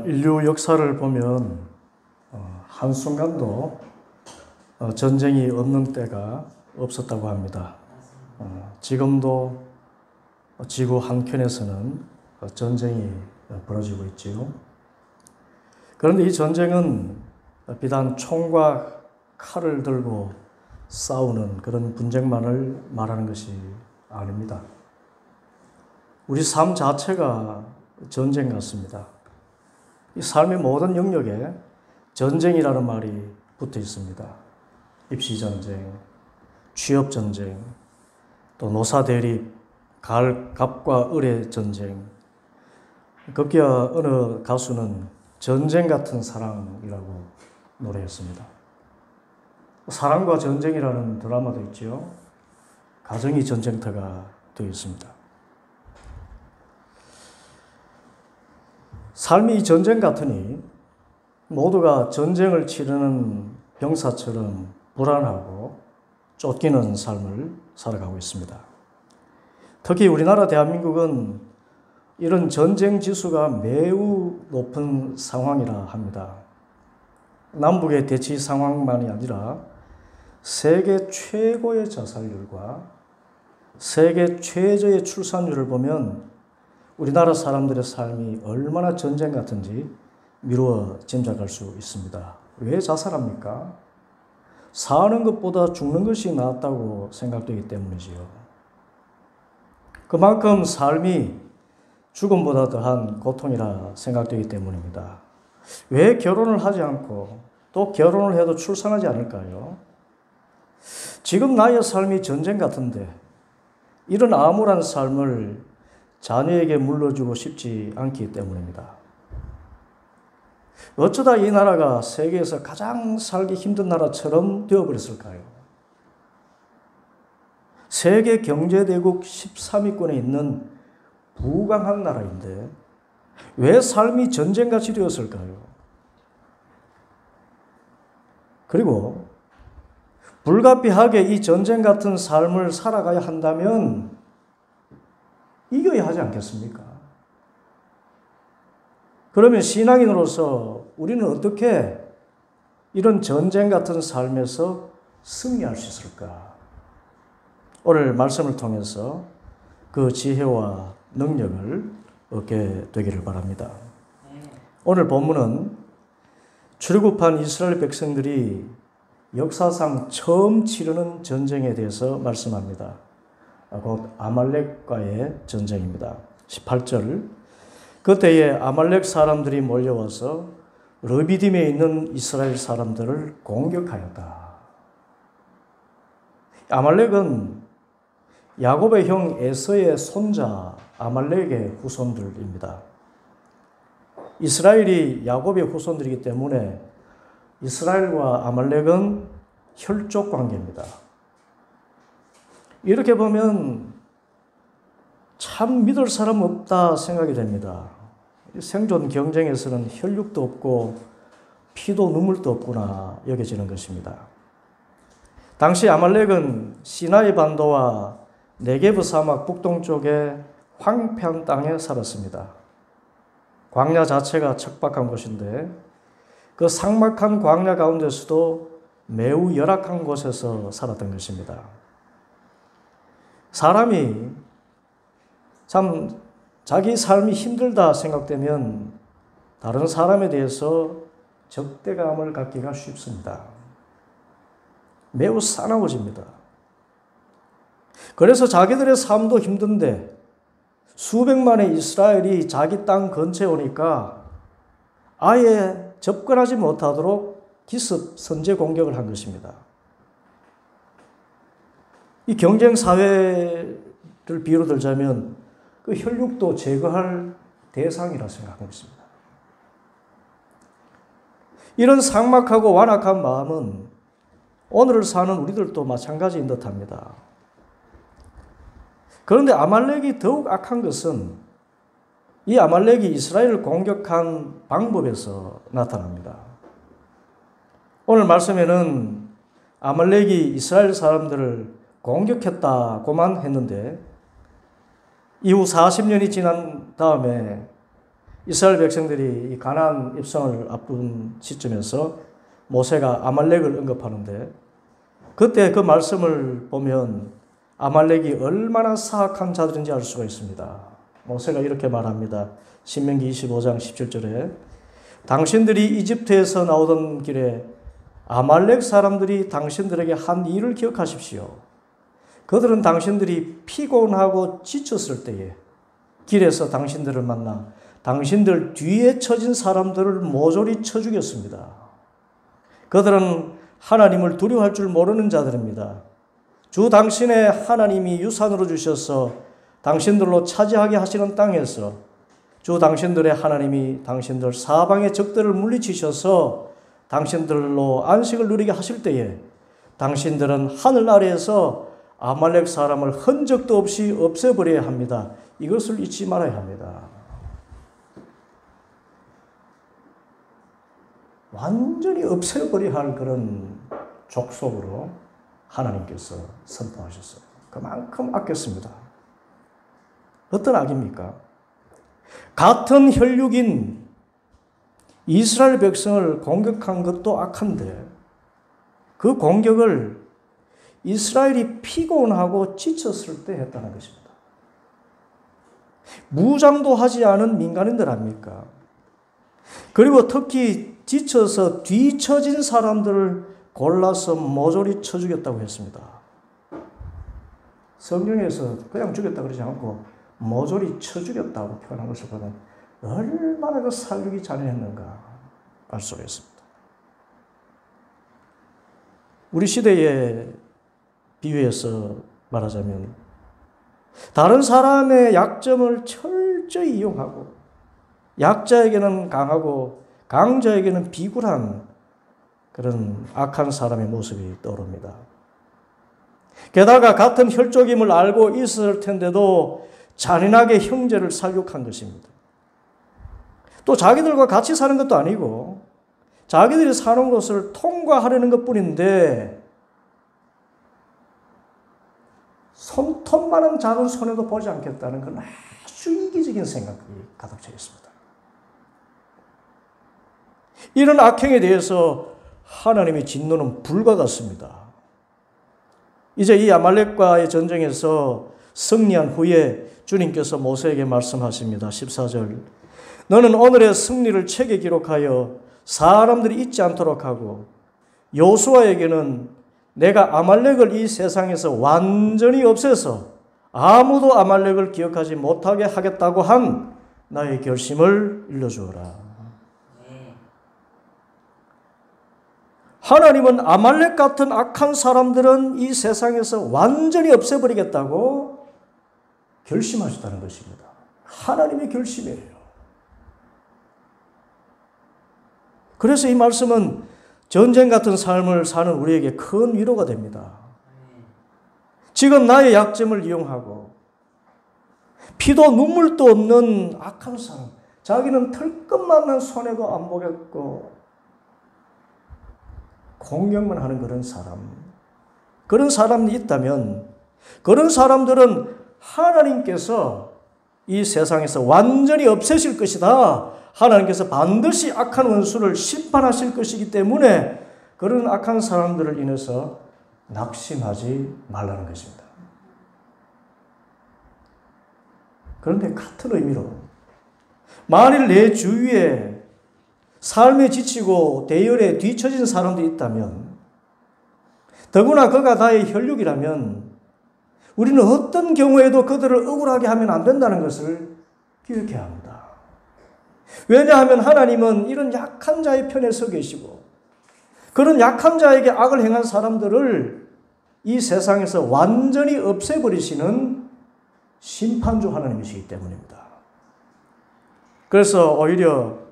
인류 역사를 보면 한순간도 전쟁이 없는 때가 없었다고 합니다. 지금도 지구 한켠에서는 전쟁이 벌어지고 있지요. 그런데 이 전쟁은 비단 총과 칼을 들고 싸우는 그런 분쟁만을 말하는 것이 아닙니다. 우리 삶 자체가 전쟁 같습니다. 이 삶의 모든 영역에 전쟁이라는 말이 붙어 있습니다. 입시전쟁, 취업전쟁, 또 노사대립, 갑과 을의 전쟁. 급기야 어느 가수는 전쟁 같은 사랑이라고 노래했습니다. 사랑과 전쟁이라는 드라마도 있죠. 가정이 전쟁터가 되어 있습니다. 삶이 전쟁 같으니 모두가 전쟁을 치르는 병사처럼 불안하고 쫓기는 삶을 살아가고 있습니다. 특히 우리나라 대한민국은 이런 전쟁 지수가 매우 높은 상황이라 합니다. 남북의 대치 상황만이 아니라 세계 최고의 자살률과 세계 최저의 출산율을 보면 우리나라 사람들의 삶이 얼마나 전쟁 같은지 미루어 짐작할 수 있습니다. 왜 자살합니까? 사는 것보다 죽는 것이 낫다고 생각되기 때문이지요. 그만큼 삶이 죽음보다 더한 고통이라 생각되기 때문입니다. 왜 결혼을 하지 않고 또 결혼을 해도 출산하지 않을까요? 지금 나의 삶이 전쟁 같은데 이런 암울한 삶을 자녀에게 물려주고 싶지 않기 때문입니다. 어쩌다 이 나라가 세계에서 가장 살기 힘든 나라처럼 되어버렸을까요? 세계 경제대국 13위권에 있는 부강한 나라인데 왜 삶이 전쟁같이 되었을까요? 그리고 불가피하게 이 전쟁 같은 삶을 살아가야 한다면 이겨야 하지 않겠습니까? 그러면 신앙인으로서 우리는 어떻게 이런 전쟁 같은 삶에서 승리할 수 있을까? 오늘 말씀을 통해서 그 지혜와 능력을 얻게 되기를 바랍니다. 오늘 본문은 출애굽한 이스라엘 백성들이 역사상 처음 치르는 전쟁에 대해서 말씀합니다. 곧 아말렉과의 전쟁입니다. 18절. 그때에 아말렉 사람들이 몰려와서 르비딤에 있는 이스라엘 사람들을 공격하였다. 아말렉은 야곱의 형 에서의 손자 아말렉의 후손들입니다. 이스라엘이 야곱의 후손들이기 때문에 이스라엘과 아말렉은 혈족 관계입니다. 이렇게 보면 참 믿을 사람 없다 생각이 됩니다. 생존 경쟁에서는 혈육도 없고 피도 눈물도 없구나 여겨지는 것입니다. 당시 아말렉은 시나이 반도와 네게브 사막 북동쪽의 황폐한 땅에 살았습니다. 광야 자체가 척박한 곳인데 그 삭막한 광야 가운데서도 매우 열악한 곳에서 살았던 것입니다. 사람이 참 자기 삶이 힘들다 생각되면 다른 사람에 대해서 적대감을 갖기가 쉽습니다. 매우 싸나워집니다. 그래서 자기들의 삶도 힘든데 수백만의 이스라엘이 자기 땅 근처에 오니까 아예 접근하지 못하도록 기습 선제 공격을 한 것입니다. 이 경쟁 사회를 비유로 들자면 그 혈육도 제거할 대상이라 생각하고 있습니다. 이런 삭막하고 완악한 마음은 오늘을 사는 우리들도 마찬가지인 듯합니다. 그런데 아말렉이 더욱 악한 것은 이 아말렉이 이스라엘을 공격한 방법에서 나타납니다. 오늘 말씀에는 아말렉이 이스라엘 사람들을 공격했다고만 했는데 이후 40년이 지난 다음에 이스라엘 백성들이 이 가나안 입성을 앞둔 시점에서 모세가 아말렉을 언급하는데 그때 그 말씀을 보면 아말렉이 얼마나 사악한 자들인지 알 수가 있습니다. 모세가 이렇게 말합니다. 신명기 25장 17절에 당신들이 이집트에서 나오던 길에 아말렉 사람들이 당신들에게 한 일을 기억하십시오. 그들은 당신들이 피곤하고 지쳤을 때에 길에서 당신들을 만나 당신들 뒤에 처진 사람들을 모조리 쳐 죽였습니다. 그들은 하나님을 두려워할 줄 모르는 자들입니다. 주 당신의 하나님이 유산으로 주셔서 당신들로 차지하게 하시는 땅에서 주 당신들의 하나님이 당신들 사방의 적들을 물리치셔서 당신들로 안식을 누리게 하실 때에 당신들은 하늘 아래에서 아말렉 사람을 흔적도 없이 없애버려야 합니다. 이것을 잊지 말아야 합니다. 완전히 없애버려야 할 그런 족속으로 하나님께서 선포하셨어요. 그만큼 아꼈습니다. 어떤 악입니까? 같은 혈육인 이스라엘 백성을 공격한 것도 악한데 그 공격을 이스라엘이 피곤하고 지쳤을 때 했다는 것입니다. 무장도 하지 않은 민간인들 아닙니까? 그리고 특히 지쳐서 뒤처진 사람들을 골라서 모조리 쳐 죽였다고 했습니다. 성경에서 그냥 죽였다 그러지 않고 모조리 쳐 죽였다고 표현한 것을 보면 얼마나 그 살육이 잔인했는가 알 수가 있습니다. 우리 시대에 비유해서 말하자면 다른 사람의 약점을 철저히 이용하고 약자에게는 강하고 강자에게는 비굴한 그런 악한 사람의 모습이 떠오릅니다. 게다가 같은 혈족임을 알고 있을 텐데도 잔인하게 형제를 살육한 것입니다. 또 자기들과 같이 사는 것도 아니고 자기들이 사는 곳을 통과하려는 것뿐인데 손톱만한 작은 손해도 보지 않겠다는 건 아주 이기적인 생각이 가득 차 있습니다. 이런 악행에 대해서 하나님의 진노는 불과 같습니다. 이제 이 아말렉과의 전쟁에서 승리한 후에 주님께서 모세에게 말씀하십니다. 14절 너는 오늘의 승리를 책에 기록하여 사람들이 잊지 않도록 하고 여호수아에게는 내가 아말렉을 이 세상에서 완전히 없애서 아무도 아말렉을 기억하지 못하게 하겠다고 한 나의 결심을 일러주어라. 하나님은 아말렉 같은 악한 사람들은 이 세상에서 완전히 없애버리겠다고 결심하셨다는 것입니다. 하나님의 결심이에요. 그래서 이 말씀은 전쟁 같은 삶을 사는 우리에게 큰 위로가 됩니다. 지금 나의 약점을 이용하고 피도 눈물도 없는 악한 사람, 자기는 털끝만한 손해도 안 보겠고 공격만 하는 그런 사람이 있다면 그런 사람들은 하나님께서 이 세상에서 완전히 없애실 것이다. 하나님께서 반드시 악한 원수를 심판하실 것이기 때문에 그런 악한 사람들을 인해서 낙심하지 말라는 것입니다. 그런데 같은 의미로 만일 내 주위에 삶에 지치고 대열에 뒤처진 사람들이 있다면 더구나 그가 나의 혈육이라면 우리는 어떤 경우에도 그들을 억울하게 하면 안 된다는 것을 기억해야 합니다. 왜냐하면 하나님은 이런 약한 자의 편에 서 계시고 그런 약한 자에게 악을 행한 사람들을 이 세상에서 완전히 없애버리시는 심판주 하나님이시기 때문입니다. 그래서 오히려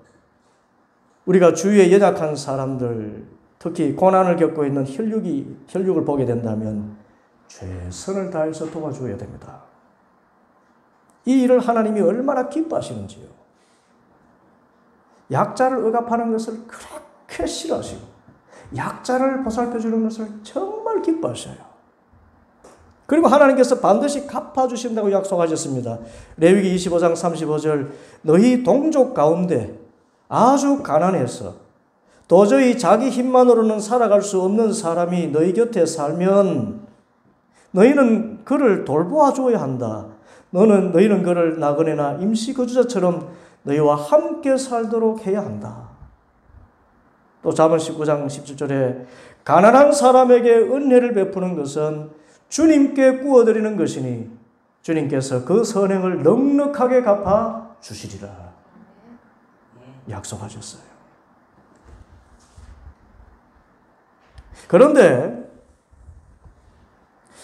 우리가 주위에 연약한 사람들, 특히 고난을 겪고 있는 혈육을 보게 된다면 최선을 다해서 도와줘야 됩니다. 이 일을 하나님이 얼마나 기뻐하시는지요. 약자를 억압하는 것을 그렇게 싫어하시고 약자를 보살펴주는 것을 정말 기뻐하셔요. 그리고 하나님께서 반드시 갚아주신다고 약속하셨습니다. 레위기 25장 35절 너희 동족 가운데 아주 가난해서 도저히 자기 힘만으로는 살아갈 수 없는 사람이 너희 곁에 살면 너희는 그를 돌보아 줘야 한다. 너희는 그를 나그네나 임시 거주자처럼 너희와 함께 살도록 해야 한다. 또 잠언 19장 17절에 가난한 사람에게 은혜를 베푸는 것은 주님께 구워드리는 것이니 주님께서 그 선행을 넉넉하게 갚아 주시리라 약속하셨어요. 그런데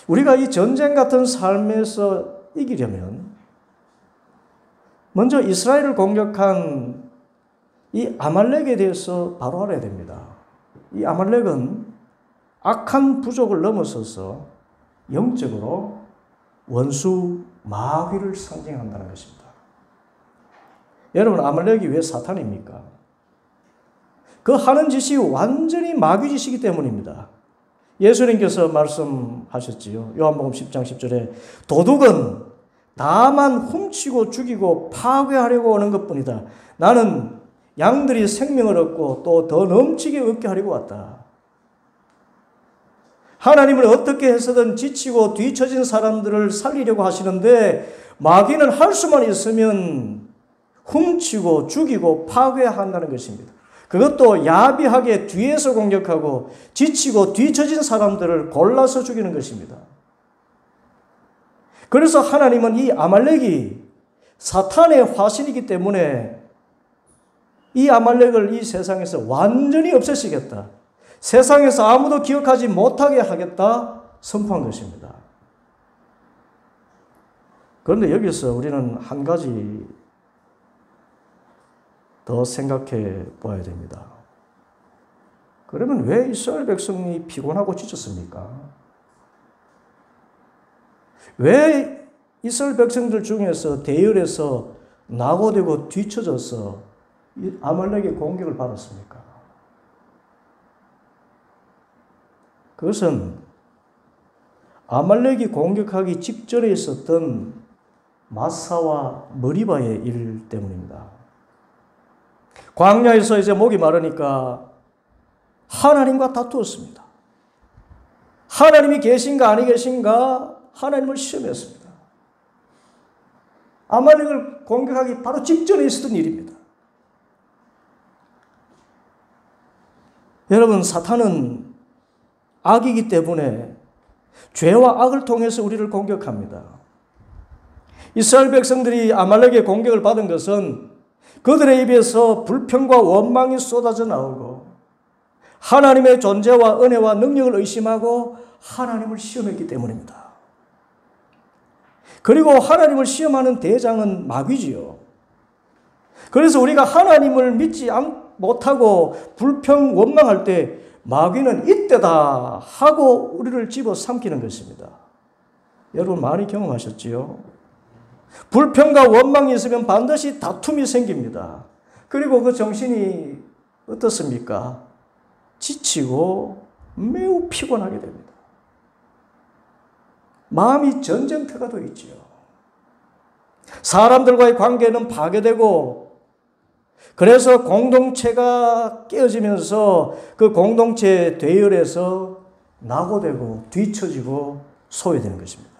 우리가 이 전쟁 같은 삶에서 이기려면 먼저 이스라엘을 공격한 이 아말렉에 대해서 바로 알아야 됩니다. 이 아말렉은 악한 부족을 넘어서서 영적으로 원수 마귀를 상징한다는 것입니다. 여러분, 아말렉이 왜 사탄입니까? 그 하는 짓이 완전히 마귀 짓이기 때문입니다. 예수님께서 말씀하셨지요. 요한복음 10장 10절에 도둑은 다만 훔치고 죽이고 파괴하려고 오는 것뿐이다. 나는 양들이 생명을 얻고 또 더 넘치게 얻게 하려고 왔다. 하나님은 어떻게 해서든 지치고 뒤처진 사람들을 살리려고 하시는데 마귀는 할 수만 있으면 훔치고 죽이고 파괴한다는 것입니다. 그것도 야비하게 뒤에서 공격하고 지치고 뒤처진 사람들을 골라서 죽이는 것입니다. 그래서 하나님은 이 아말렉이 사탄의 화신이기 때문에 이 아말렉을 이 세상에서 완전히 없애시겠다. 세상에서 아무도 기억하지 못하게 하겠다 선포한 것입니다. 그런데 여기서 우리는 한 가지 더 생각해 봐야 됩니다. 그러면 왜 이스라엘 백성이 피곤하고 지쳤습니까? 왜 이스라엘 백성들 중에서 대열에서 낙오되고 뒤처져서 아말렉의 공격을 받았습니까? 그것은 아말렉이 공격하기 직전에 있었던 마사와 머리바의 일 때문입니다. 광야에서 이제 목이 마르니까 하나님과 다투었습니다. 하나님이 계신가 아니 계신가 하나님을 시험했습니다. 아말렉을 공격하기 바로 직전에 있었던 일입니다. 여러분, 사탄은 악이기 때문에 죄와 악을 통해서 우리를 공격합니다. 이스라엘 백성들이 아말렉의 공격을 받은 것은 그들의 입에서 불평과 원망이 쏟아져 나오고 하나님의 존재와 은혜와 능력을 의심하고 하나님을 시험했기 때문입니다. 그리고 하나님을 시험하는 대장은 마귀지요. 그래서 우리가 하나님을 믿지 못하고 불평, 원망할 때 마귀는 이때다 하고 우리를 집어삼키는 것입니다. 여러분 많이 경험하셨지요? 불평과 원망이 있으면 반드시 다툼이 생깁니다. 그리고 그 정신이 어떻습니까? 지치고 매우 피곤하게 됩니다. 마음이 전쟁터가 되어 있지요. 사람들과의 관계는 파괴되고 그래서 공동체가 깨어지면서 그 공동체의 대열에서 낙오되고 뒤처지고 소외되는 것입니다.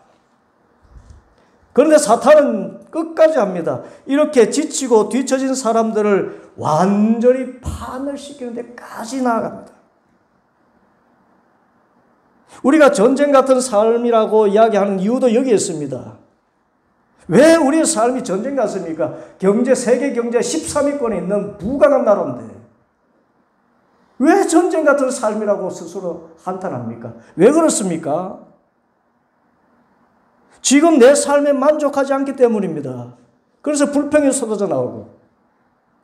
그런데 사탄은 끝까지 합니다. 이렇게 지치고 뒤처진 사람들을 완전히 파멸시키는 데까지 나아갑니다. 우리가 전쟁 같은 삶이라고 이야기하는 이유도 여기에 있습니다. 왜 우리의 삶이 전쟁 같습니까? 세계 경제 13위권에 있는 부강한 나라인데 왜 전쟁 같은 삶이라고 스스로 한탄합니까? 왜 그렇습니까? 지금 내 삶에 만족하지 않기 때문입니다. 그래서 불평이 쏟아져 나오고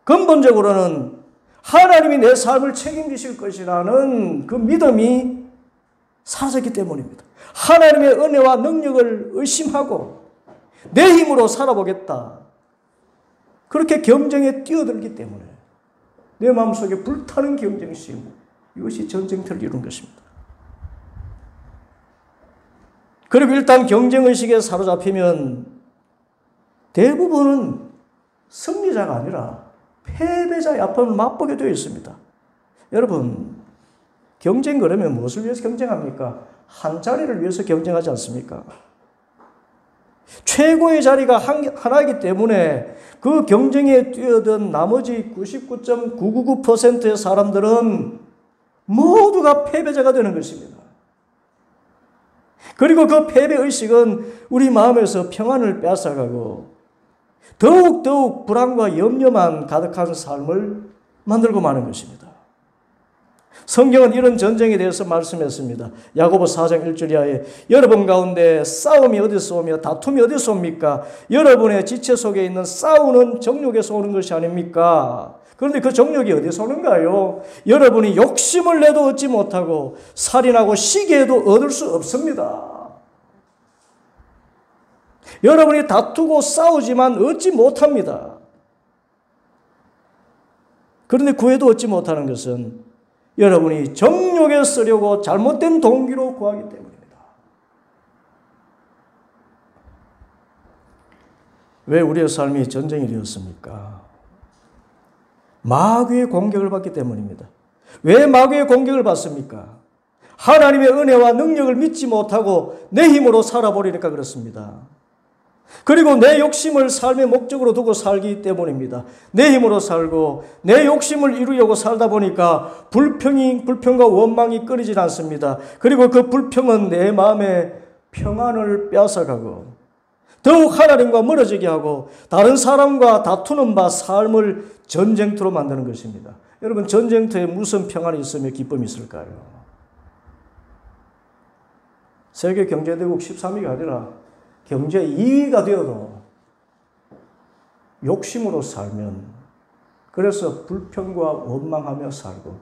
근본적으로는 하나님이 내 삶을 책임지실 것이라는 그 믿음이 사라졌기 때문입니다. 하나님의 은혜와 능력을 의심하고 내 힘으로 살아보겠다. 그렇게 경쟁에 뛰어들기 때문에 내 마음속에 불타는 경쟁심, 이것이 전쟁터를 이룬 것입니다. 그리고 일단 경쟁의식에 사로잡히면 대부분은 승리자가 아니라 패배자의 아픔을 맛보게 되어 있습니다. 여러분, 경쟁 그러면 무엇을 위해서 경쟁합니까? 한 자리를 위해서 경쟁하지 않습니까? 최고의 자리가 하나이기 때문에 그 경쟁에 뛰어든 나머지 99.999%의 사람들은 모두가 패배자가 되는 것입니다. 그리고 그 패배의식은 우리 마음에서 평안을 뺏어가고 더욱더욱 불안과 염려만 가득한 삶을 만들고 마는 것입니다. 성경은 이런 전쟁에 대해서 말씀했습니다. 야고보 4장 1절 이하에 여러분 가운데 싸움이 어디서 오며 다툼이 어디서 옵니까? 여러분의 지체 속에 있는 싸우는 정욕에서 오는 것이 아닙니까? 그런데 그 정욕이 어디서 오는가요? 여러분이 욕심을 내도 얻지 못하고 살인하고 시기에도 얻을 수 없습니다. 여러분이 다투고 싸우지만 얻지 못합니다. 그런데 구해도 얻지 못하는 것은 여러분이 정욕에 쓰려고 잘못된 동기로 구하기 때문입니다. 왜 우리의 삶이 전쟁이 되었습니까? 마귀의 공격을 받기 때문입니다. 왜 마귀의 공격을 받습니까? 하나님의 은혜와 능력을 믿지 못하고 내 힘으로 살아버리니까 그렇습니다. 그리고 내 욕심을 삶의 목적으로 두고 살기 때문입니다. 내 힘으로 살고 내 욕심을 이루려고 살다 보니까 불평과 원망이 끊이질 않습니다. 그리고 그 불평은 내 마음의 평안을 빼앗아가고 더욱 하나님과 멀어지게 하고 다른 사람과 다투는 바 삶을 전쟁터로 만드는 것입니다. 여러분, 전쟁터에 무슨 평안이 있으며 기쁨이 있을까요? 세계 경제대국 13위가 아니라 경제 2위가 되어도 욕심으로 살면, 그래서 불평과 원망하며 살고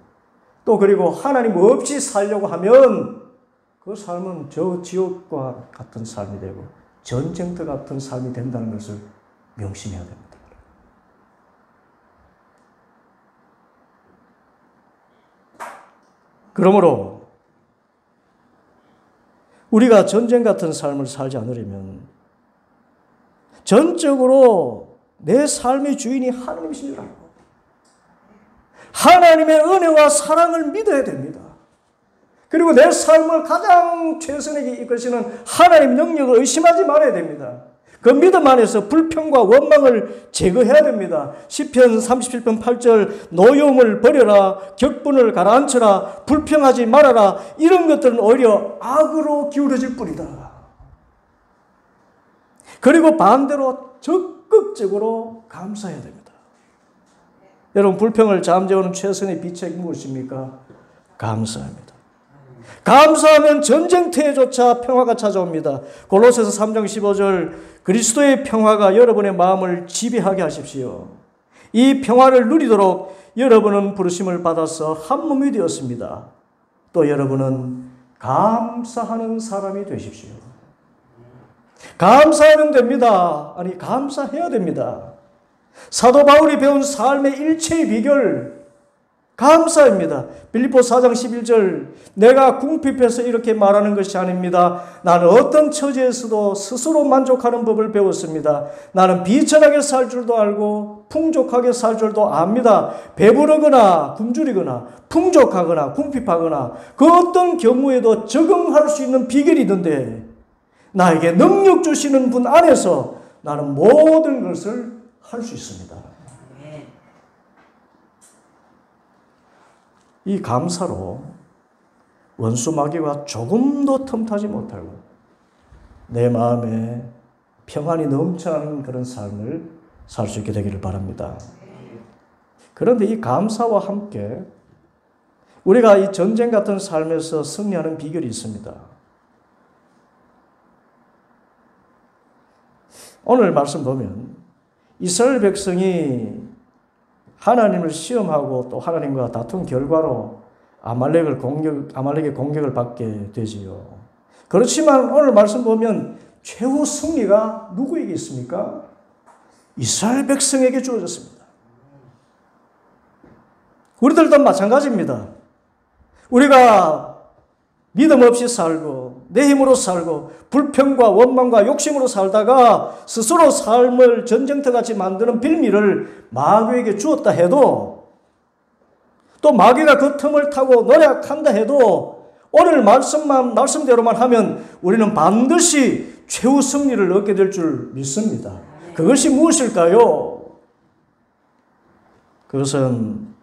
또 그리고 하나님 없이 살려고 하면 그 삶은 저 지옥과 같은 삶이 되고 전쟁터 같은 삶이 된다는 것을 명심해야 됩니다. 그러므로 우리가 전쟁 같은 삶을 살지 않으려면 전적으로 내 삶의 주인이 하나님이신 줄 알고 하나님의 은혜와 사랑을 믿어야 됩니다. 그리고 내 삶을 가장 최선에게 이끄시는 하나님 능력을 의심하지 말아야 됩니다. 그 믿음 안에서 불평과 원망을 제거해야 됩니다. 시편 37편 8절 노여움을 버려라, 격분을 가라앉혀라, 불평하지 말아라. 이런 것들은 오히려 악으로 기울어질 뿐이다. 그리고 반대로 적극적으로 감사해야 됩니다. 여러분, 불평을 잠재우는 최선의 비책이 무엇입니까? 감사합니다. 감사하면 전쟁터에조차 평화가 찾아옵니다. 골로새서 3장 15절 그리스도의 평화가 여러분의 마음을 지배하게 하십시오. 이 평화를 누리도록 여러분은 부르심을 받아서 한 몸이 되었습니다. 또 여러분은 감사하는 사람이 되십시오. 감사하면 됩니다. 아니, 감사해야 됩니다. 사도 바울이 배운 삶의 일체의 비결, 감사입니다. 빌립보 4장 11절 내가 궁핍해서 이렇게 말하는 것이 아닙니다. 나는 어떤 처지에서도 스스로 만족하는 법을 배웠습니다. 나는 비천하게 살 줄도 알고 풍족하게 살 줄도 압니다. 배부르거나 굶주리거나 풍족하거나 궁핍하거나 그 어떤 경우에도 적응할 수 있는 비결이 있는데 나에게 능력 주시는 분 안에서 나는 모든 것을 할 수 있습니다. 이 감사로 원수 마귀가 조금도 틈타지 못하고 내 마음에 평안이 넘쳐나는 그런 삶을 살 수 있게 되기를 바랍니다. 그런데 이 감사와 함께 우리가 이 전쟁 같은 삶에서 승리하는 비결이 있습니다. 오늘 말씀 보면 이스라엘 백성이 하나님을 시험하고 또 하나님과 다툰 결과로 아말렉의 공격을 받게 되지요. 그렇지만 오늘 말씀 보면 최후 승리가 누구에게 있습니까? 이스라엘 백성에게 주어졌습니다. 우리들도 마찬가지입니다. 우리가 믿음 없이 살고 내 힘으로 살고 불평과 원망과 욕심으로 살다가 스스로 삶을 전쟁터같이 만드는 빌미를 마귀에게 주었다 해도, 또 마귀가 그 틈을 타고 노력한다 해도 오늘 말씀대로만 하면 우리는 반드시 최후 승리를 얻게 될 줄 믿습니다. 그것이 무엇일까요? 그것은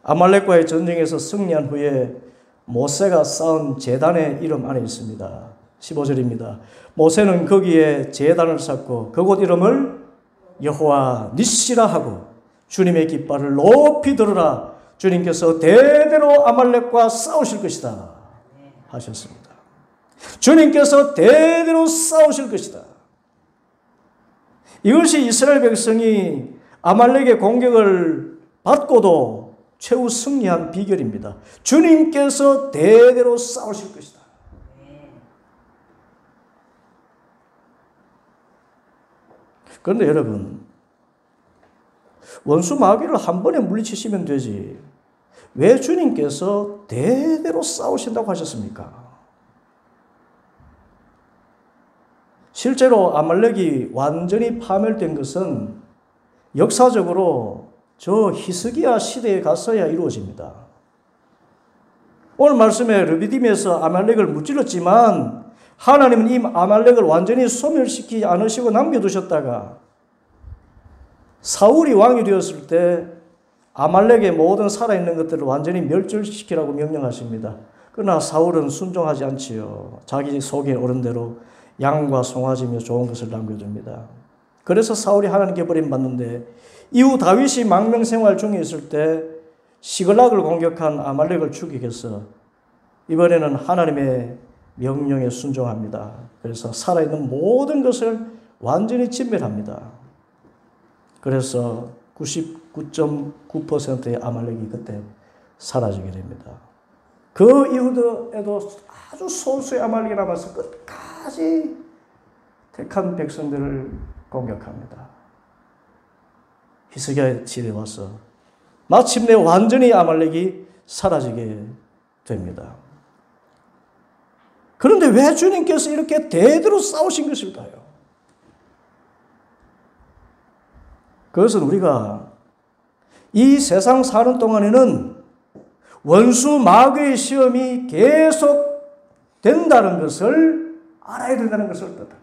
아말렉과의 전쟁에서 승리한 후에 모세가 쌓은 제단의 이름 안에 있습니다. 15절입니다. 모세는 거기에 제단을 쌓고 그곳 이름을 여호와 니시라 하고 주님의 깃발을 높이 들으라. 주님께서 대대로 아말렉과 싸우실 것이다 하셨습니다. 주님께서 대대로 싸우실 것이다. 이것이 이스라엘 백성이 아말렉의 공격을 받고도 최후 승리한 비결입니다. 주님께서 대대로 싸우실 것이다. 그런데 여러분, 원수 마귀를 한 번에 물리치시면 되지 왜 주님께서 대대로 싸우신다고 하셨습니까? 실제로 아말렉이 완전히 파멸된 것은 역사적으로 저 히스기야 시대에 가서야 이루어집니다. 오늘 말씀에 르비딤에서 아말렉을 무찔렀지만 하나님은 이 아말렉을 완전히 소멸시키지 않으시고 남겨두셨다가 사울이 왕이 되었을 때 아말렉의 모든 살아있는 것들을 완전히 멸절시키라고 명령하십니다. 그러나 사울은 순종하지 않지요. 자기 속에 오른 대로 양과 송아지며 좋은 것을 남겨둡니다. 그래서 사울이 하나님께 버림받는데 이후 다윗이 망명생활 중에 있을 때 시글락을 공격한 아말렉을 죽이기 위해서 이번에는 하나님의 명령에 순종합니다. 그래서 살아있는 모든 것을 완전히 진멸합니다. 그래서 99.9%의 아말렉이 그때 사라지게 됩니다. 그 이후에도 아주 소수의 아말렉이 남아서 끝까지 택한 백성들을 공격합니다. 히스기야 시대에 와서 마침내 완전히 아말렉이 사라지게 됩니다. 그런데 왜 주님께서 이렇게 대대로 싸우신 것일까요? 그것은 우리가 이 세상 사는 동안에는 원수 마귀의 시험이 계속 된다는 것을 알아야 된다는 것을 뜻합니다.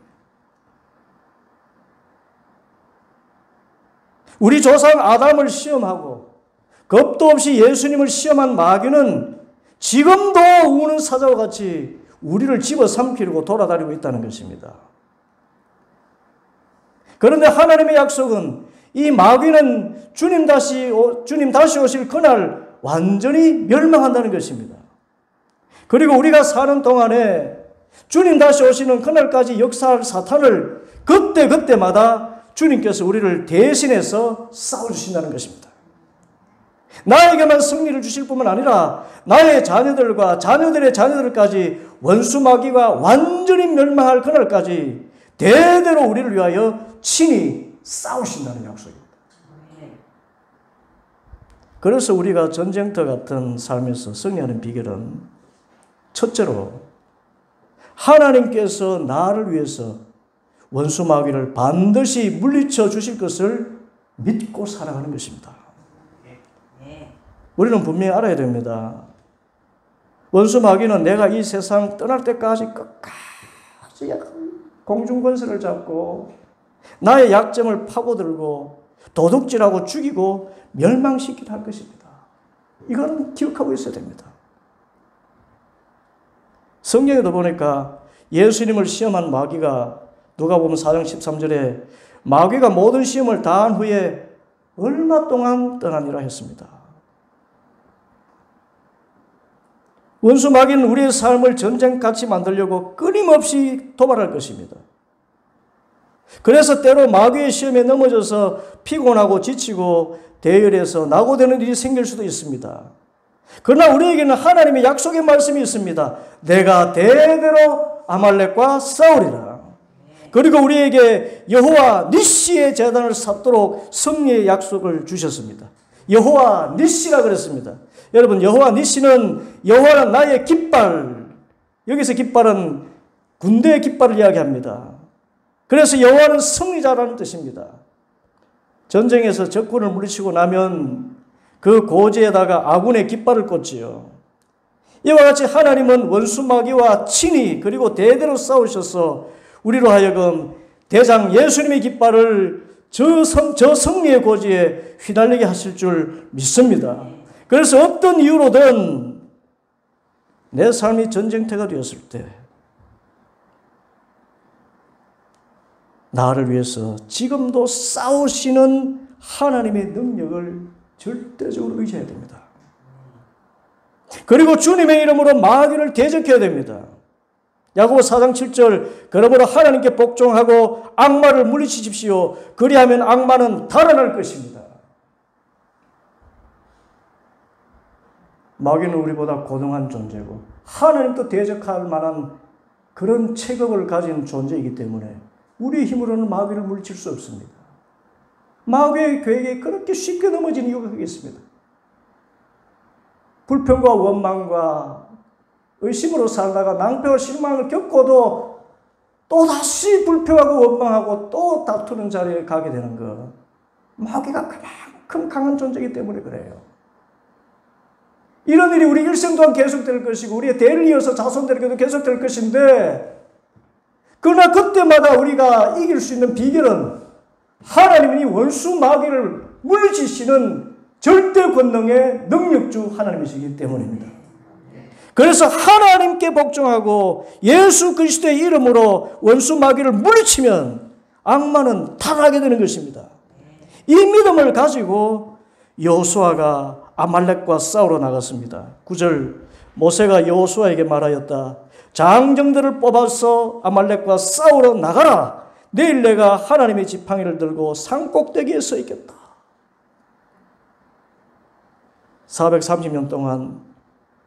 우리 조상 아담을 시험하고 겁도 없이 예수님을 시험한 마귀는 지금도 우는 사자와 같이 우리를 집어삼키려고 돌아다니고 있다는 것입니다. 그런데 하나님의 약속은 이 마귀는 주님 다시 오실 그날 완전히 멸망한다는 것입니다. 그리고 우리가 사는 동안에 주님 다시 오시는 그날까지 역사할 사탄을 그때마다 주님께서 우리를 대신해서 싸워주신다는 것입니다. 나에게만 승리를 주실 뿐만 아니라 나의 자녀들과 자녀들의 자녀들까지 원수 마귀가 완전히 멸망할 그날까지 대대로 우리를 위하여 친히 싸우신다는 약속입니다. 그래서 우리가 전쟁터 같은 삶에서 승리하는 비결은 첫째로 하나님께서 나를 위해서 원수 마귀를 반드시 물리쳐 주실 것을 믿고 살아가는 것입니다. 우리는 분명히 알아야 됩니다. 원수 마귀는 내가 이 세상 떠날 때까지 끝까지 공중권세를 잡고 나의 약점을 파고들고 도둑질하고 죽이고 멸망시키려 할 것입니다. 이거는 기억하고 있어야 됩니다. 성경에도 보니까 예수님을 시험한 마귀가 누가복음 4장 13절에 마귀가 모든 시험을 다한 후에 얼마 동안 떠나니라 했습니다. 원수 마귀는 우리의 삶을 전쟁같이 만들려고 끊임없이 도발할 것입니다. 그래서 때로 마귀의 시험에 넘어져서 피곤하고 지치고 대열에서 낙오되는 일이 생길 수도 있습니다. 그러나 우리에게는 하나님의 약속의 말씀이 있습니다. 내가 대대로 아말렉과 싸우리라. 그리고 우리에게 여호와 니시의 제단을 쌓도록 승리의 약속을 주셨습니다. 여호와 니시라 그랬습니다. 여러분, 여호와 니시는 여호와는 나의 깃발, 여기서 깃발은 군대의 깃발을 이야기합니다. 그래서 여호와는 승리자라는 뜻입니다. 전쟁에서 적군을 물리치고 나면 그 고지에다가 아군의 깃발을 꽂지요. 이와 같이 하나님은 원수 마귀와 친히 그리고 대대로 싸우셔서 우리로 하여금 대장 예수님의 깃발을 저 승리의 고지에 휘날리게 하실 줄 믿습니다. 그래서 어떤 이유로든 내 삶이 전쟁터가 되었을 때 나를 위해서 지금도 싸우시는 하나님의 능력을 절대적으로 의지해야 됩니다. 그리고 주님의 이름으로 마귀를 대적해야 됩니다. 야고보 4장 7절 그러므로 하나님께 복종하고 악마를 물리치십시오. 그리하면 악마는 달아날 것입니다. 마귀는 우리보다 고등한 존재고 하나님도 대적할 만한 그런 체급을 가진 존재이기 때문에 우리의 힘으로는 마귀를 물리칠 수 없습니다. 마귀의 계획에 그렇게 쉽게 넘어진 이유가 그게 있습니다. 불평과 원망과 의심으로 살다가 낭패와 실망을 겪고도 또다시 불평하고 원망하고 또 다투는 자리에 가게 되는 것. 마귀가 그만큼 강한 존재이기 때문에 그래요. 이런 일이 우리 일생 동안 계속될 것이고 우리의 대를 이어서 자손들에게도 계속될 것인데 그러나 그때마다 우리가 이길 수 있는 비결은 하나님이 원수 마귀를 물리치시는 절대 권능의 능력주 하나님이시기 때문입니다. 그래서 하나님께 복종하고 예수 그리스도의 이름으로 원수 마귀를 물리치면 악마는 타락하게 되는 것입니다. 이 믿음을 가지고 여호수아가 아말렉과 싸우러 나갔습니다. 9절 모세가 여호수아에게 말하였다. 장정들을 뽑아서 아말렉과 싸우러 나가라. 내일 내가 하나님의 지팡이를 들고 산꼭대기에 서 있겠다. 430년 동안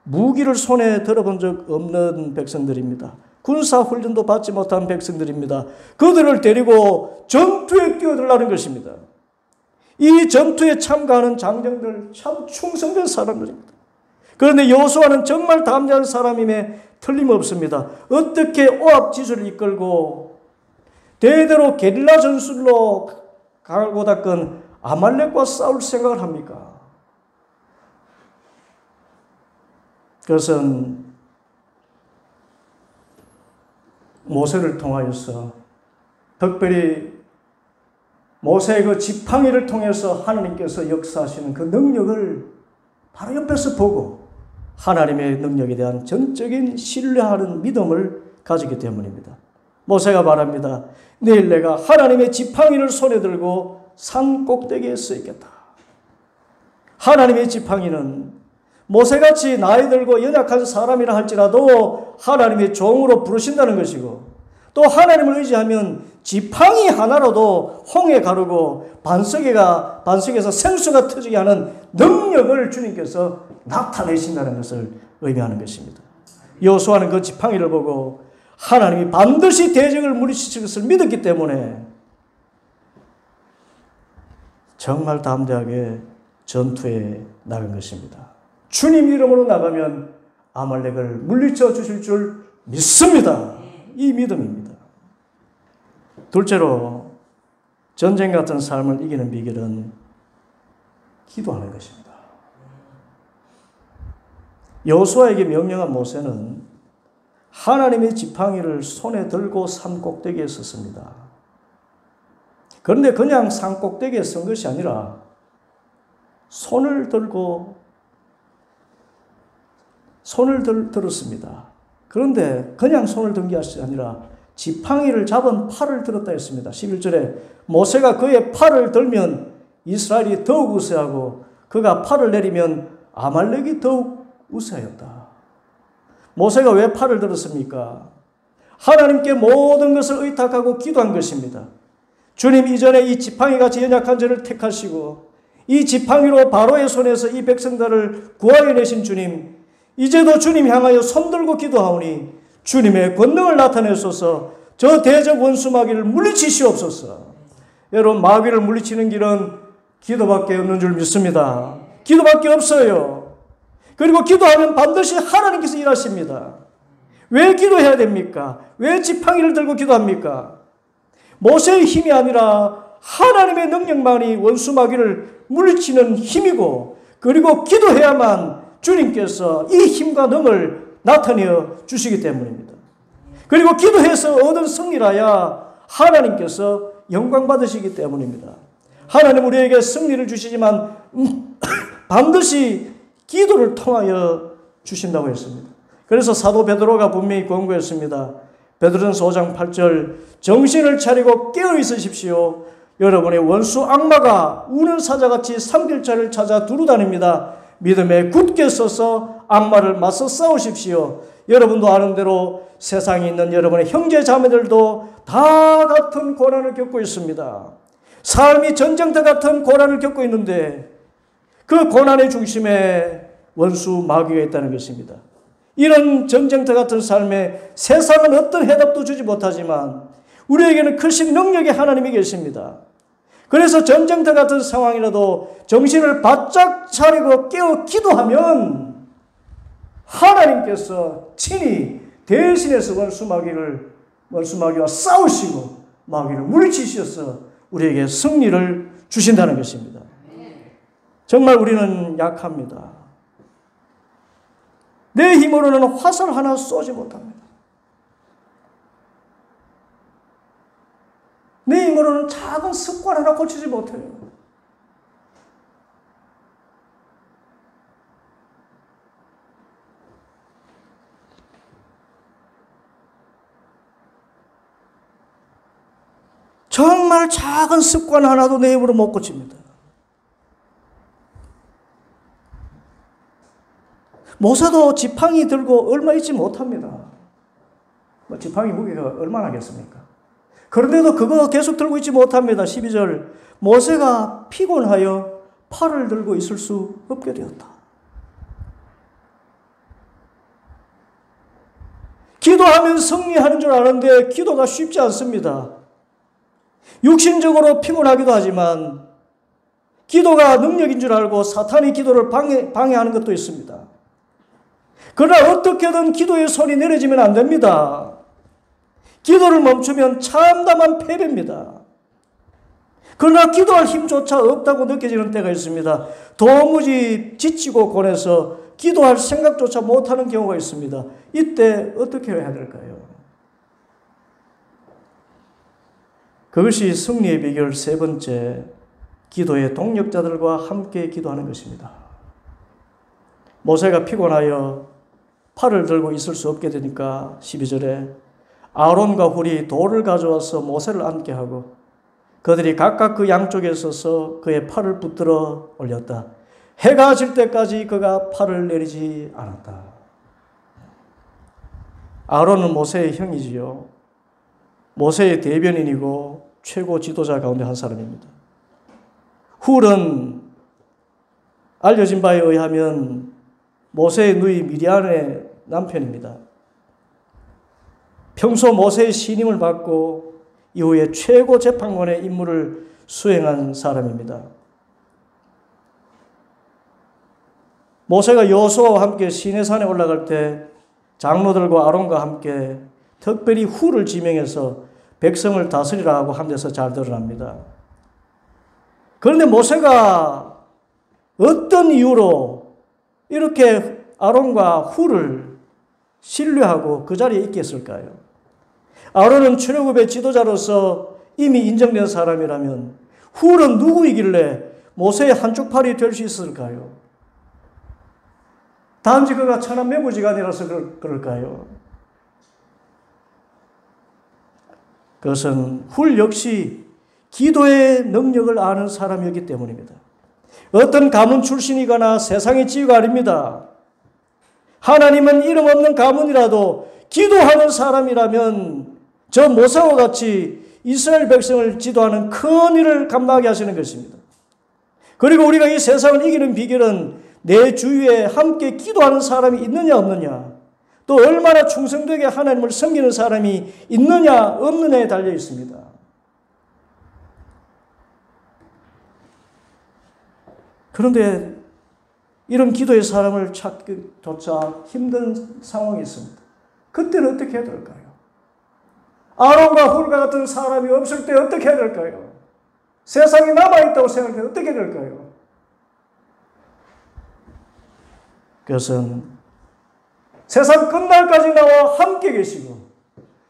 무기를 손에 들어본 적 없는 백성들입니다. 군사 훈련도 받지 못한 백성들입니다. 그들을 데리고 전투에 뛰어들라는 것입니다. 이 전투에 참가하는 장정들 참 충성된 사람들입니다. 그런데 여호수아는 정말 담대한 사람임에 틀림없습니다. 어떻게 오합지졸을 이끌고 대대로 게릴라 전술로 갈고 닦은 아말렉과 싸울 생각을 합니까? 그것은 모세를 통하여서 특별히 모세의 그 지팡이를 통해서 하나님께서 역사하시는 그 능력을 바로 옆에서 보고 하나님의 능력에 대한 전적인 신뢰하는 믿음을 가지기 때문입니다. 모세가 말합니다. 내일 내가 하나님의 지팡이를 손에 들고 산 꼭대기에 서 있겠다. 하나님의 지팡이는 모세같이 나이 들고 연약한 사람이라 할지라도 하나님의 종으로 부르신다는 것이고 또 하나님을 의지하면 지팡이 하나로도 홍해 가르고 반석에서 생수가 터지게 하는 능력을 주님께서 나타내신다는 것을 의미하는 것입니다. 여호수아는 그 지팡이를 보고 하나님이 반드시 대적을 물리치실 것을 믿었기 때문에 정말 담대하게 전투에 나간 것입니다. 주님 이름으로 나가면 아말렉을 물리쳐 주실 줄 믿습니다. 이 믿음입니다. 둘째로 전쟁 같은 삶을 이기는 비결은 기도하는 것입니다. 여호수아에게 명령한 모세는 하나님의 지팡이를 손에 들고 산 꼭대기에 섰습니다. 그런데 그냥 산 꼭대기에 선 것이 아니라 손을 들었습니다. 그런데 그냥 손을 든 것이 아니라 지팡이를 잡은 팔을 들었다 했습니다. 11절에 모세가 그의 팔을 들면 이스라엘이 더욱 우세하고 그가 팔을 내리면 아말렉이 더욱 우세하였다. 모세가 왜 팔을 들었습니까? 하나님께 모든 것을 의탁하고 기도한 것입니다. 주님 이전에 이 지팡이같이 연약한 저를 택하시고 이 지팡이로 바로의 손에서 이 백성들을 구하여 내신 주님, 이제도 주님 향하여 손들고 기도하오니 주님의 권능을 나타내소서. 저 대적 원수 마귀를 물리치시옵소서. 여러분, 마귀를 물리치는 길은 기도밖에 없는 줄 믿습니다. 기도밖에 없어요. 그리고 기도하면 반드시 하나님께서 일하십니다. 왜 기도해야 됩니까? 왜 지팡이를 들고 기도합니까? 모세의 힘이 아니라 하나님의 능력만이 원수 마귀를 물리치는 힘이고, 그리고 기도해야만 주님께서 이 힘과 능을 나타내어 주시기 때문입니다. 그리고 기도해서 얻은 승리라야 하나님께서 영광 받으시기 때문입니다. 하나님 우리에게 승리를 주시지만 반드시 기도를 통하여 주신다고 했습니다. 그래서 사도 베드로가 분명히 권고했습니다. 베드로전서 5장 8절, 정신을 차리고 깨어 있으십시오. 여러분의 원수 악마가 우는 사자같이 삼킬자를 찾아 두루다닙니다. 믿음에 굳게 서서 악마를 맞서 싸우십시오. 여러분도 아는 대로 세상에 있는 여러분의 형제 자매들도 다 같은 고난을 겪고 있습니다. 삶이 전쟁터 같은 고난을 겪고 있는데 그 고난의 중심에 원수 마귀가 있다는 것입니다. 이런 전쟁터 같은 삶에 세상은 어떤 해답도 주지 못하지만 우리에게는 크신 능력의 하나님이 계십니다. 그래서 전쟁터 같은 상황이라도 정신을 바짝 차리고 깨어 기도하면 하나님께서 친히 대신해서 원수 마귀와 싸우시고 마귀를 물리치셔서 우리에게 승리를 주신다는 것입니다. 정말 우리는 약합니다. 내 힘으로는 화살 하나 쏘지 못합니다. 내 힘으로는 작은 습관 하나 고치지 못해요. 정말 작은 습관 하나도 내 힘으로 못 고칩니다. 모세도 지팡이 들고 얼마 있지 못합니다. 지팡이 무게가 얼마나 하겠습니까? 그런데도 그거 계속 들고 있지 못합니다. 12절, 모세가 피곤하여 팔을 들고 있을 수 없게 되었다. 기도하면 승리하는 줄 아는데 기도가 쉽지 않습니다. 육신적으로 피곤하기도 하지만 기도가 능력인 줄 알고 사탄이 기도를 방해하는 것도 있습니다. 그러나 어떻게든 기도의 손이 내려지면 안 됩니다. 기도를 멈추면 참담한 패배입니다. 그러나 기도할 힘조차 없다고 느껴지는 때가 있습니다. 도무지 지치고 고뇌서 기도할 생각조차 못하는 경우가 있습니다. 이때 어떻게 해야 될까요? 그것이 승리의 비결 세 번째, 기도의 동력자들과 함께 기도하는 것입니다. 모세가 피곤하여 팔을 들고 있을 수 없게 되니까 12절에 아론과 훌이 돌을 가져와서 모세를 앉게 하고 그들이 각각 그 양쪽에 서서 그의 팔을 붙들어 올렸다. 해가 질 때까지 그가 팔을 내리지 않았다. 아론은 모세의 형이지요. 모세의 대변인이고 최고 지도자 가운데 한 사람입니다. 훌은 알려진 바에 의하면 모세의 누이 미디안의 남편입니다. 평소 모세의 신임을 받고 이후에 최고 재판관의 임무를 수행한 사람입니다. 모세가 여호수아와 함께 시내산에 올라갈 때 장로들과 아론과 함께 특별히 훌을 지명해서 백성을 다스리라 하고 한 데서 잘 드러납니다. 그런데 모세가 어떤 이유로 이렇게 아론과 훌을 신뢰하고 그 자리에 있게 했을까요? 아론은 출애굽의 지도자로서 이미 인정된 사람이라면 훌은 누구이길래 모세의 한쪽 팔이 될 수 있을까요? 단지 그가 천한 매부지간이라서 그럴까요? 그것은 훌 역시 기도의 능력을 아는 사람이었기 때문입니다. 어떤 가문 출신이거나 세상의 지위가 아닙니다. 하나님은 이름 없는 가문이라도 기도하는 사람이라면 저 모세와 같이 이스라엘 백성을 지도하는 큰 일을 감당하게 하시는 것입니다. 그리고 우리가 이 세상을 이기는 비결은 내 주위에 함께 기도하는 사람이 있느냐 없느냐, 또 얼마나 충성되게 하나님을 섬기는 사람이 있느냐 없느냐에 달려 있습니다. 그런데 이런 기도의 사람을 찾기조차 힘든 상황이 있습니다. 그때는 어떻게 해야 될까요? 아론과 훌과 같은 사람이 없을 때 어떻게 해야 될까요? 세상에 남아있다고 생각할 때 어떻게 해야 될까요? 그것은 세상 끝날까지 나와 함께 계시고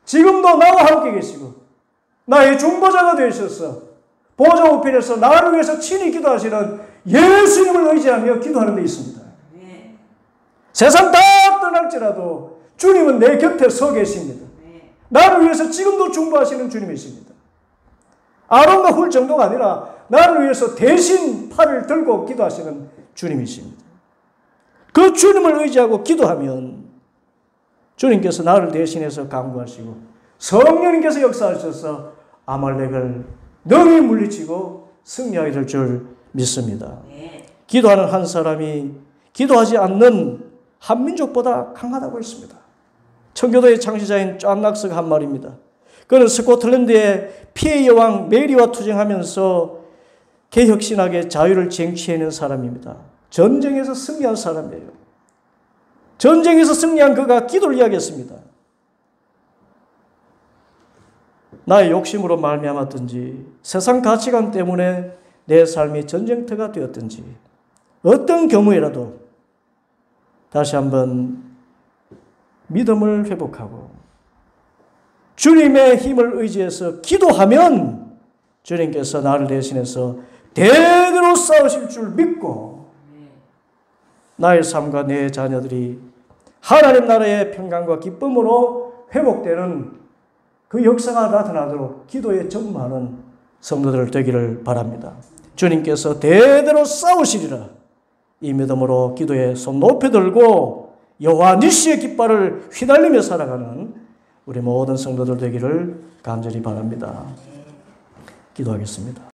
지금도 나와 함께 계시고 나의 중보자가 되셔서 보좌 우편에서 나를 위해서 친히 기도하시는 예수님을 의지하며 기도하는 데 있습니다. 네. 세상 다 떠날지라도 주님은 내 곁에 서 계십니다. 네. 나를 위해서 지금도 중보하시는 주님이십니다. 아론과 훌 정도가 아니라 나를 위해서 대신 팔을 들고 기도하시는 주님이십니다. 그 주님을 의지하고 기도하면 주님께서 나를 대신해서 강구하시고 성령님께서 역사하셔서 아말렉을 능히 물리치고 승리하게 될 줄 믿습니다. 네. 기도하는 한 사람이 기도하지 않는 한 민족보다 강하다고 했습니다. 청교도의 창시자인 존 낙스가 한 말입니다. 그는 스코틀랜드의 피해 여왕 메리와 투쟁하면서 개혁신학의 자유를 쟁취해낸 사람입니다. 전쟁에서 승리한 사람이에요. 전쟁에서 승리한 그가 기도를 이야기했습니다. 나의 욕심으로 말미암았든지 세상 가치관 때문에 내 삶이 전쟁터가 되었든지 어떤 경우에라도 다시 한번 믿음을 회복하고 주님의 힘을 의지해서 기도하면 주님께서 나를 대신해서 대대로 싸우실 줄 믿고 나의 삶과 내 자녀들이 하나님 나라의 평강과 기쁨으로 회복되는 그 역사가 나타나도록 기도에 전무하는 성도들 되기를 바랍니다. 주님께서 대대로 싸우시리라. 이 믿음으로 기도에 손 높이 들고 여호와 니시의 깃발을 휘날리며 살아가는 우리 모든 성도들 되기를 간절히 바랍니다. 기도하겠습니다.